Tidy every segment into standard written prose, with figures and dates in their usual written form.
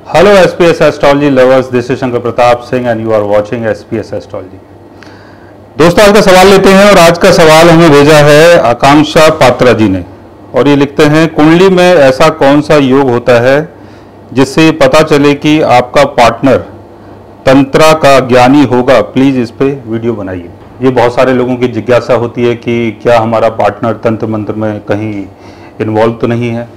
Hello SPS astrology lovers, this is Shankar Pratap Singh and you are watching SPS astrology. दोस्तों, आज का सवाल लेते हैं और आज का सवाल हमें भेजा है आकांक्षा पात्रा जी ने और ये लिखते हैं, कुंडली में ऐसा कौन सा योग होता है जिससे ये पता चले कि आपका पार्टनर तंत्रा का ज्ञानी होगा। प्लीज इस पे वीडियो बनाइए। ये बहुत सारे लोगों की जिज्ञासा होती है कि क्या हमारा पार्टनर तंत्र मंत्र में कहीं इन्वॉल्व तो नहीं है।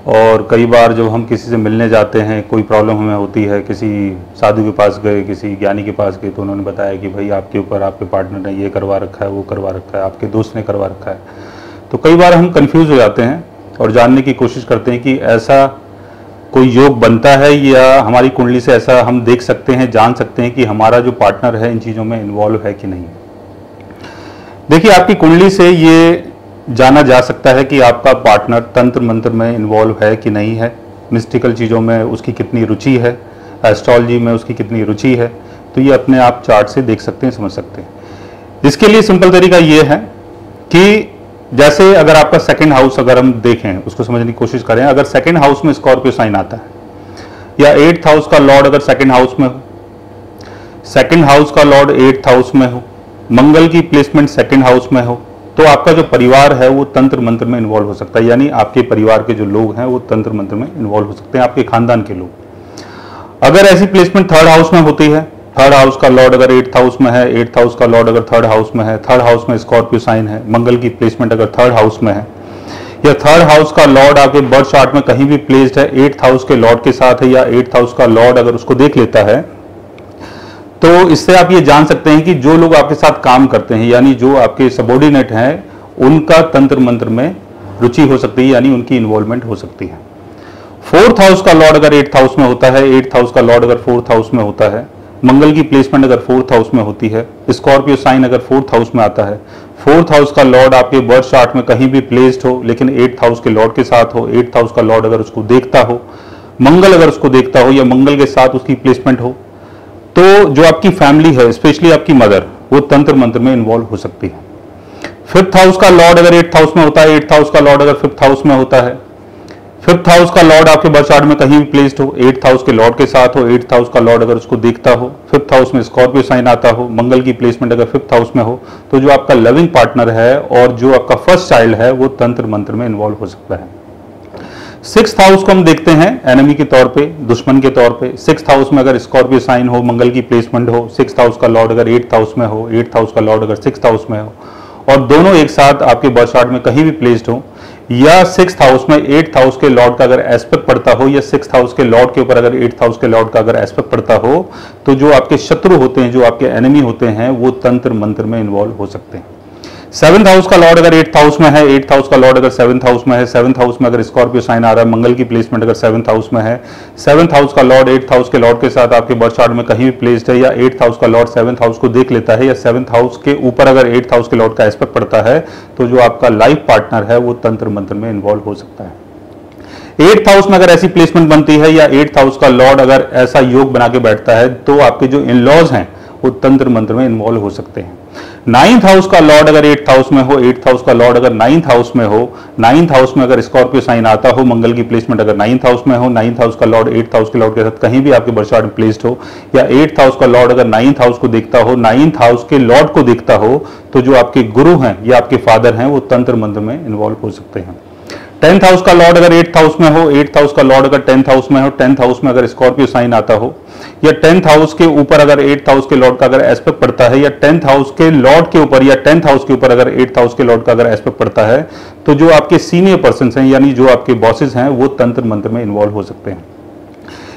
और कई बार जब हम किसी से मिलने जाते हैं, कोई प्रॉब्लम हमें होती है, किसी साधु के पास गए, किसी ज्ञानी के पास गए, तो उन्होंने बताया कि भाई आपके ऊपर आपके पार्टनर ने ये करवा रखा है, वो करवा रखा है, आपके दोस्त ने करवा रखा है। तो कई बार हम कंफ्यूज हो जाते हैं और जानने की कोशिश करते हैं कि ऐसा कोई योग बनता है या हमारी कुंडली से ऐसा हम देख सकते हैं, जान सकते हैं कि हमारा जो पार्टनर है इन चीज़ों में इन्वॉल्व है कि नहीं। देखिए, आपकी कुंडली से ये जाना जा सकता है कि आपका पार्टनर तंत्र मंत्र में इन्वॉल्व है कि नहीं है, मिस्टिकल चीज़ों में उसकी कितनी रुचि है, एस्ट्रोलॉजी में उसकी कितनी रुचि है। तो ये अपने आप चार्ट से देख सकते हैं, समझ सकते हैं। इसके लिए सिंपल तरीका ये है कि जैसे अगर आपका सेकंड हाउस अगर हम देखें, उसको समझने की कोशिश करें, अगर सेकंड हाउस में स्कॉर्पियो साइन आता है या 8th हाउस का लॉर्ड अगर सेकंड हाउस में हो, सेकंड हाउस का लॉर्ड 8th हाउस में हो, मंगल की प्लेसमेंट सेकंड हाउस में हो, तो आपका जो परिवार है वो तंत्र मंत्र में इन्वॉल्व हो सकता है। यानी आपके परिवार के जो लोग हैं वो तंत्र मंत्र में इन्वॉल्व हो सकते हैं, आपके खानदान के लोग। अगर ऐसी प्लेसमेंट थर्ड हाउस में होती है, थर्ड हाउस का लॉर्ड अगर 8th हाउस में है, 8th हाउस का लॉर्ड अगर थर्ड हाउस में है, थर्ड हाउस में स्कॉर्पियो साइन है, मंगल की प्लेसमेंट अगर थर्ड हाउस में है, या थर्ड हाउस का लॉर्ड आपके बर्थ चार्ट में कहीं भी प्लेस्ड है 8th हाउस के लॉर्ड के साथ है, या 8th हाउस का लॉर्ड अगर उसको देख लेता है, तो इससे आप ये जान सकते हैं कि जो लोग आपके साथ काम करते हैं, यानी जो आपके सबॉर्डिनेट हैं, उनका तंत्र मंत्र में रुचि हो सकती है, यानी उनकी इन्वॉल्वमेंट हो सकती है। 4th हाउस का लॉर्ड अगर 8th हाउस में होता है, 8th हाउस का लॉर्ड अगर 4th हाउस में होता है, मंगल की प्लेसमेंट अगर 4th हाउस में होती है, स्कॉर्पियो साइन अगर 4th हाउस में आता है, 4th हाउस का लॉर्ड आपके बर्थ चार्ट में कहीं भी प्लेस्ड हो लेकिन 8th हाउस के लॉर्ड के साथ हो, 8th हाउस का लॉर्ड अगर उसको देखता हो, मंगल अगर उसको देखता हो या मंगल के साथ उसकी प्लेसमेंट हो, तो जो आपकी फैमिली है, स्पेशली आपकी मदर, वो तंत्र मंत्र में इन्वॉल्व हो सकती है। 5th हाउस का लॉर्ड अगर 8th हाउस में होता है, 8th हाउस का लॉर्ड अगर 5th हाउस में होता है, 5th हाउस का लॉर्ड आपके बर्थ चार्ट में कहीं भी प्लेस्ड हो, 8th हाउस के लॉर्ड के साथ हो, 8th हाउस का लॉर्ड अगर उसको देखता हो, 5th हाउस में स्कॉर्पियो साइन आता हो, मंगल की प्लेसमेंट अगर 5th हाउस में हो, तो जो आपका लविंग पार्टनर है और जो आपका फर्स्ट चाइल्ड है वो तंत्र मंत्र में इन्वॉल्व हो सकता है। 6th हाउस को हम देखते हैं एनिमी के तौर पे, दुश्मन के तौर पे। 6th हाउस में अगर स्कॉर्पियो साइन हो, मंगल की प्लेसमेंट हो, 6th हाउस का लॉर्ड अगर 8th हाउस में हो, 8th हाउस का लॉर्ड अगर 6th हाउस में हो, और दोनों एक साथ आपके बर्थ चार्ट में कहीं भी प्लेस्ड हो, या 6th हाउस में 8th हाउस के लॉर्ड का अगर एस्पेक्ट पड़ता हो, या 6th हाउस के लॉर्ड के ऊपर अगर 8th हाउस के लॉर्ड का अगर एस्पेक्ट पड़ता हो, तो जो आपके शत्रु होते हैं, जो आपके एनिमी होते हैं, वो तंत्र मंत्र में इन्वॉल्व हो सकते हैं। 7th हाउस का लॉर्ड अगर 8th हाउस में है, 8th हाउस का लॉर्ड अगर 7th हाउस में है, 7th हाउस में अगर स्कॉर्पियो साइन आ रहा है, मंगल की प्लेसमेंट अगर 7th हाउस में है, 7th हाउस का लॉर्ड 8th हाउस के लॉर्ड के साथ आपके बर्थ चार्ट में कहीं भी प्लेस्ड है, या 8th हाउस का लॉर्ड 7th हाउस को देख लेता है, या 7th हाउस के ऊपर अगर 8th हाउस के लॉर्ड का एस्पेक्ट पड़ता है, तो जो आपका लाइफ पार्टनर है वो तंत्र मंत्र में इन्वॉल्व हो सकता है। 8th हाउस में अगर ऐसी प्लेसमेंट बनती है, या 8th हाउस का लॉर्ड अगर ऐसा योग बना के बैठता है, तो आपके जो इन लॉज हैं वो तंत्र मंत्र में इन्वॉल्व हो सकते हैं। 9th हाउस का लॉर्ड अगर 8th हाउस में हो, 8th हाउस का लॉर्ड अगर 9th हाउस में हो, 9th हाउस में अगर स्कॉर्पियो साइन आता हो, मंगल की प्लेसमेंट अगर 9th हाउस में हो, 9th हाउस का लॉर्ड 8th हाउस के लॉर्ड के साथ कहीं भी आपके बर्थ चार्ट में प्लेस्ड हो, या 8th हाउस का लॉर्ड अगर 9th हाउस को देखता हो, 9th हाउस के लॉर्ड को देखता हो, तो जो आपके गुरु हैं या आपके फादर हैं वो तंत्र मंत्र में इन्वॉल्व हो सकते हैं। 10th हाउस का लॉर्ड अगर 8th हाउस में हो, 8th हाउस का लॉर्ड अगर 10th हाउस में हो, 10th हाउस में अगर स्कॉर्पियो साइन आता हो, या 10th हाउस के ऊपर अगर 8th हाउस के लॉर्ड का अगर एस्पेक्ट पड़ता है, या 10th हाउस के लॉर्ड के ऊपर या 10th हाउस के ऊपर अगर 8th हाउस के लॉर्ड का अगर एस्पेक्ट पड़ता है, तो जो आपके सीनियर पर्सन हैं, यानी जो आपके बॉसेस हैं, वो तंत्र मंत्र में इन्वॉल्व हो सकते हैं।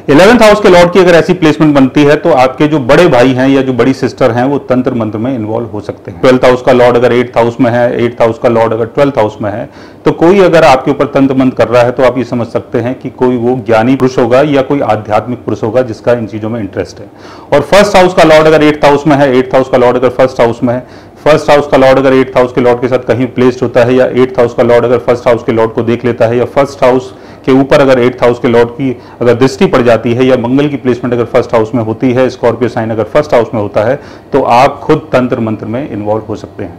11th हाउस के लॉर्ड की अगर ऐसी प्लेसमेंट बनती है, तो आपके जो बड़े भाई हैं या जो बड़ी सिस्टर हैं वो तंत्र मंत्र में इन्वॉल्व हो सकते हैं। 12th हाउस का लॉर्ड अगर 8th हाउस में है, 8th हाउस का लॉर्ड अगर 12th हाउस में है, तो कोई अगर आपके ऊपर तंत्र मंत्र कर रहा है, तो आप ये समझ सकते हैं कि कोई वो ज्ञानी पुरुष होगा या कोई आध्यात्मिक पुरुष होगा जिसका इन चीजों में इंटरेस्ट है। और फर्स्ट हाउस का लॉर्ड अगर 8th हाउस में है, 8th हाउस का लॉर्ड अगर फर्स्ट हाउस में है, फर्स्ट हाउस का लॉर्ड अगर 8th हाउस के लॉर्ड के साथ कहीं प्लेस्ड होता है, या 8th हाउस का लॉर्ड अगर फर्स्ट हाउस के लॉर्ड को देख लेता है, या फर्स्ट हाउस के ऊपर अगर 8th हाउस के लॉर्ड की अगर दृष्टि पड़ जाती है, या मंगल की प्लेसमेंट अगर फर्स्ट हाउस में होती है, स्कॉर्पियो साइन अगर फर्स्ट हाउस में होता है, तो आप खुद तंत्र मंत्र में इन्वॉल्व हो सकते हैं।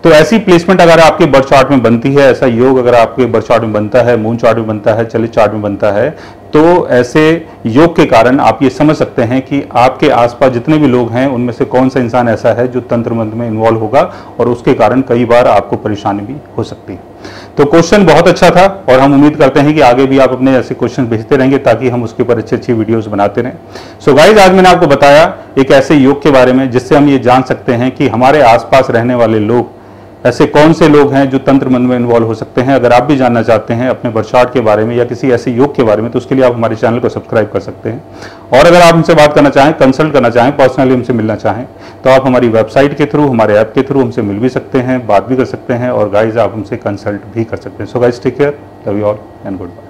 तो ऐसी प्लेसमेंट अगर आपके बर्थ चार्ट में बनती है, ऐसा योग अगर आपके बर्थ चार्ट में बनता है, मून चार्ट में बनता है, चलित चार्ट में बनता है, तो ऐसे योग के कारण आप ये समझ सकते हैं कि आपके आसपास जितने भी लोग हैं उनमें से कौन सा इंसान ऐसा है जो तंत्र मंत्र में इन्वॉल्व होगा, और उसके कारण कई बार आपको परेशानी भी हो सकती है। तो क्वेश्चन बहुत अच्छा था और हम उम्मीद करते हैं कि आगे भी आप अपने ऐसे क्वेश्चन भेजते रहेंगे ताकि हम उसके ऊपर अच्छी अच्छी वीडियोस बनाते रहें। सो गाइस, आज मैंने आपको बताया एक ऐसे योग के बारे में जिससे हम ये जान सकते हैं कि हमारे आसपास रहने वाले लोग ऐसे कौन से लोग हैं जो तंत्र मंत्र में इन्वॉल्व हो सकते हैं। अगर आप भी जानना चाहते हैं अपने बर्थ चार्ट के बारे में या किसी ऐसे योग के बारे में, तो उसके लिए आप हमारे चैनल को सब्सक्राइब कर सकते हैं। और अगर आप हमसे बात करना चाहें, कंसल्ट करना चाहें, पर्सनली हमसे मिलना चाहें, तो आप हमारी वेबसाइट के थ्रू, हमारे ऐप के थ्रू हमसे मिल भी सकते हैं, बात भी कर सकते हैं, और गाइज आप हमसे कंसल्ट भी कर सकते हैं। So guys, take care, love you all and good bye.